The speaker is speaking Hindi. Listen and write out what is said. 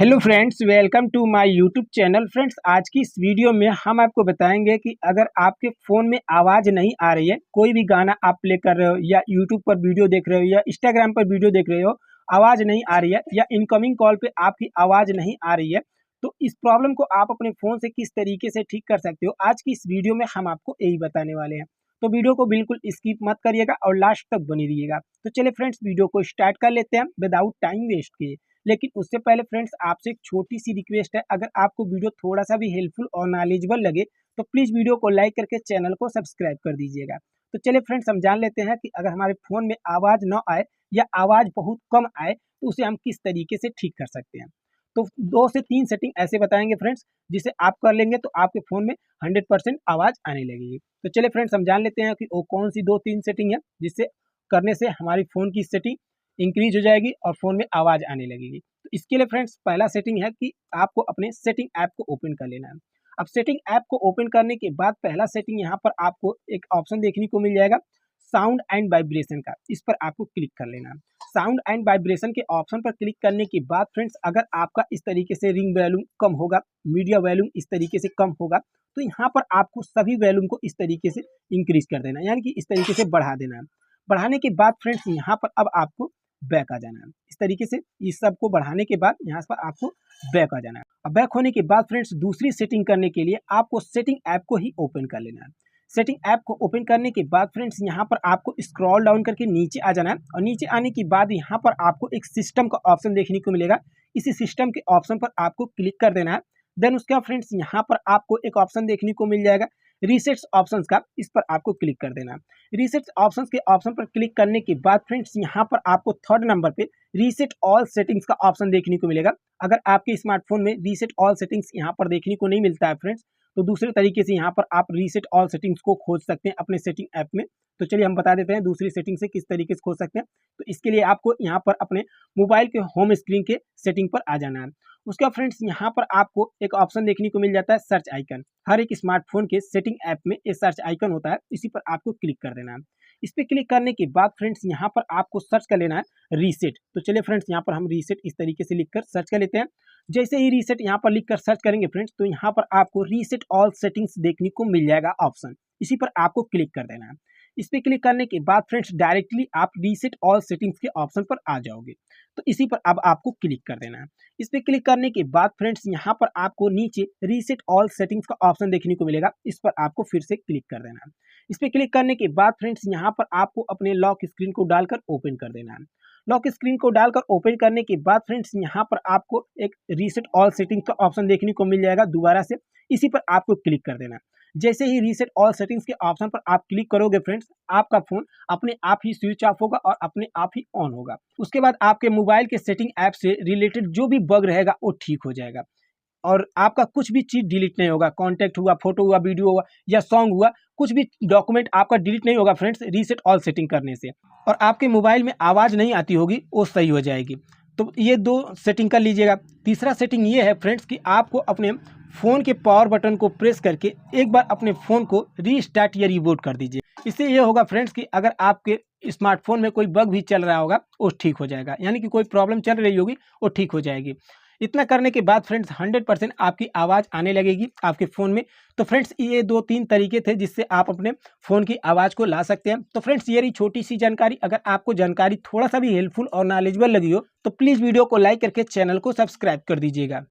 Hello friends, welcome to my YouTube channel. Friends, आज की इस वीडियो में हम आपको बताएंगे कि अगर आपके फ़ोन में आवाज़ नहीं आ रही है, कोई भी गाना आप प्ले कर रहे हो या यूट्यूब पर वीडियो देख रहे हो या इंस्टाग्राम पर वीडियो देख रहे हो, आवाज़ नहीं आ रही है या इनकमिंग कॉल पे आपकी आवाज़ नहीं आ रही है, तो इस प्रॉब्लम को आप अपने फ़ोन से किस तरीके से ठीक कर सकते हो, आज की इस वीडियो में हम आपको यही बताने वाले हैं। तो वीडियो को बिल्कुल स्किप मत करिएगा और लास्ट तक बनी रहिएगा। तो चलिए फ्रेंड्स, वीडियो को स्टार्ट कर लेते हैं विदाउट टाइम वेस्ट किए। लेकिन उससे पहले फ्रेंड्स, आपसे एक छोटी सी रिक्वेस्ट है, अगर आपको वीडियो थोड़ा सा भी हेल्पफुल और नॉलेजेबल लगे तो प्लीज़ वीडियो को लाइक करके चैनल को सब्सक्राइब कर दीजिएगा। तो चलिए फ्रेंड्स, हम जान लेते हैं कि अगर हमारे फ़ोन में आवाज़ ना आए या आवाज़ बहुत कम आए तो उसे हम किस तरीके से ठीक कर सकते हैं। तो 2 से 3 सेटिंग ऐसे बताएंगे फ्रेंड्स, जिसे आप कर लेंगे तो आपके फ़ोन में 100% आवाज़ आने लगेगी। तो चलिए फ्रेंड्स, हम जान लेते हैं कि वो कौन सी 2-3 सेटिंग है जिससे करने से हमारी फ़ोन की सेटिंग इंक्रीज हो जाएगी और फ़ोन में आवाज़ आने लगेगी। तो इसके लिए फ्रेंड्स, पहला सेटिंग है कि आपको अपने सेटिंग ऐप को ओपन कर लेना है। अब सेटिंग ऐप को ओपन करने के बाद पहला सेटिंग यहाँ पर आपको एक ऑप्शन देखने को मिल जाएगा, साउंड एंड वाइब्रेशन का। इस पर आपको क्लिक कर लेना है। साउंड एंड वाइब्रेशन के ऑप्शन पर क्लिक करने के बाद फ्रेंड्स, अगर आपका इस तरीके से रिंग वॉल्यूम कम होगा, मीडिया वॉल्यूम इस तरीके से कम होगा, तो यहाँ पर आपको सभी वॉल्यूम को इस तरीके से इंक्रीज कर देना है, यानी कि इस तरीके से बढ़ा देना है। बढ़ाने के बाद फ्रेंड्स, यहाँ पर अब आपको बैक आ जाना है। इस तरीके से इस सब को बढ़ाने के बाद यहाँ पर आपको बैक आ जाना है। अब बैक होने के बाद फ्रेंड्स, दूसरी सेटिंग करने के लिए आपको सेटिंग ऐप को ही ओपन कर लेना है। सेटिंग ऐप को ओपन करने के बाद फ्रेंड्स, यहाँ पर आपको स्क्रॉल डाउन करके नीचे आ जाना है और नीचे आने के बाद यहाँ पर आपको एक सिस्टम का ऑप्शन देखने को मिलेगा। इसी सिस्टम के ऑप्शन पर आपको क्लिक कर देना है। देन उसके बाद फ्रेंड्स, यहाँ पर आपको एक ऑप्शन देखने को मिल जाएगा रीसेट्स ऑप्शंस का। इस पर आपको क्लिक कर देना है। रीसेट ऑप्शंस के ऑप्शन पर क्लिक करने के बाद फ्रेंड्स, यहाँ पर आपको थर्ड नंबर पे रीसेट ऑल सेटिंग्स का ऑप्शन देखने को मिलेगा। अगर आपके स्मार्टफोन में रीसेट ऑल सेटिंग्स यहाँ पर देखने को नहीं मिलता है फ्रेंड्स, तो दूसरे तरीके से यहाँ पर आप रीसेट ऑल सेटिंग्स को खोज सकते हैं अपने सेटिंग ऐप में। तो चलिए हम बता देते हैं दूसरी सेटिंग से किस तरीके से खोज सकते हैं। तो इसके लिए आपको यहाँ पर अपने मोबाइल के होम स्क्रीन के सेटिंग पर आ जाना है। उसके बाद फ्रेंड्स, यहाँ पर आपको एक ऑप्शन देखने को मिल जाता है सर्च आइकन। हर एक स्मार्टफोन के सेटिंग ऐप में ये सर्च आइकन होता है, इसी पर आपको क्लिक कर देना है। इस पर क्लिक करने के बाद फ्रेंड्स, यहाँ पर आपको सर्च कर लेना है रीसेट। तो चलिए फ्रेंड्स, यहाँ पर हम रीसेट इस तरीके से लिखकर सर्च कर लेते हैं। जैसे ही रीसेट यहाँ पर लिखकर सर्च करेंगे फ्रेंड्स, तो यहाँ पर आपको रीसेट ऑल सेटिंग्स देखने को मिल जाएगा ऑप्शन। इसी पर आपको क्लिक कर देना है। इस पर क्लिक करने के बाद फ्रेंड्स, डायरेक्टली आप रीसेट ऑल सेटिंग्स के ऑप्शन पर आ जाओगे। तो इसी पर अब आपको क्लिक कर देना है। इस पर क्लिक करने के बाद फ्रेंड्स, यहाँ पर आपको नीचे रीसेट ऑल सेटिंग्स का ऑप्शन देखने को मिलेगा। इस पर आपको फिर से क्लिक कर देना है। इस पर क्लिक करने के बाद फ्रेंड्स, यहाँ पर आपको अपने लॉक स्क्रीन को डालकर ओपन कर देना है। लॉक स्क्रीन को डालकर ओपन करने के बाद फ्रेंड्स, यहाँ पर आपको एक रीसेट ऑल सेटिंग्स का ऑप्शन देखने को मिल जाएगा दोबारा से। इसी पर आपको क्लिक कर देना है। जैसे ही रीसेट ऑल सेटिंग्स के ऑप्शन पर आप क्लिक करोगे फ्रेंड्स, आपका फोन अपने आप ही स्विच ऑफ होगा और अपने आप ही ऑन होगा। उसके बाद आपके मोबाइल के सेटिंग ऐप से रिलेटेड जो भी बग रहेगा वो ठीक हो जाएगा और आपका कुछ भी चीज़ डिलीट नहीं होगा। कॉन्टैक्ट हुआ, फोटो हुआ, वीडियो हुआ या सॉन्ग हुआ, कुछ भी डॉक्यूमेंट आपका डिलीट नहीं होगा फ्रेंड्स रीसेट ऑल सेटिंग करने से। और आपके मोबाइल में आवाज़ नहीं आती होगी, वो सही हो जाएगी। तो ये 2 सेटिंग कर लीजिएगा। तीसरा सेटिंग ये है फ्रेंड्स कि आपको अपने फ़ोन के पावर बटन को प्रेस करके एक बार अपने फ़ोन को रीस्टार्ट या रीबूट कर दीजिए। इससे ये होगा फ्रेंड्स कि अगर आपके स्मार्टफोन में कोई बग भी चल रहा होगा वो ठीक हो जाएगा, यानी कि कोई प्रॉब्लम चल रही होगी वो ठीक हो जाएगी। इतना करने के बाद फ्रेंड्स 100% आपकी आवाज़ आने लगेगी आपके फ़ोन में। तो फ्रेंड्स, ये 2-3 तरीके थे जिससे आप अपने फ़ोन की आवाज़ को ला सकते हैं। तो फ्रेंड्स, ये रही छोटी सी जानकारी। अगर आपको जानकारी थोड़ा सा भी हेल्पफुल और नॉलेजेबल लगी हो तो प्लीज़ वीडियो को लाइक करके चैनल को सब्सक्राइब कर दीजिएगा।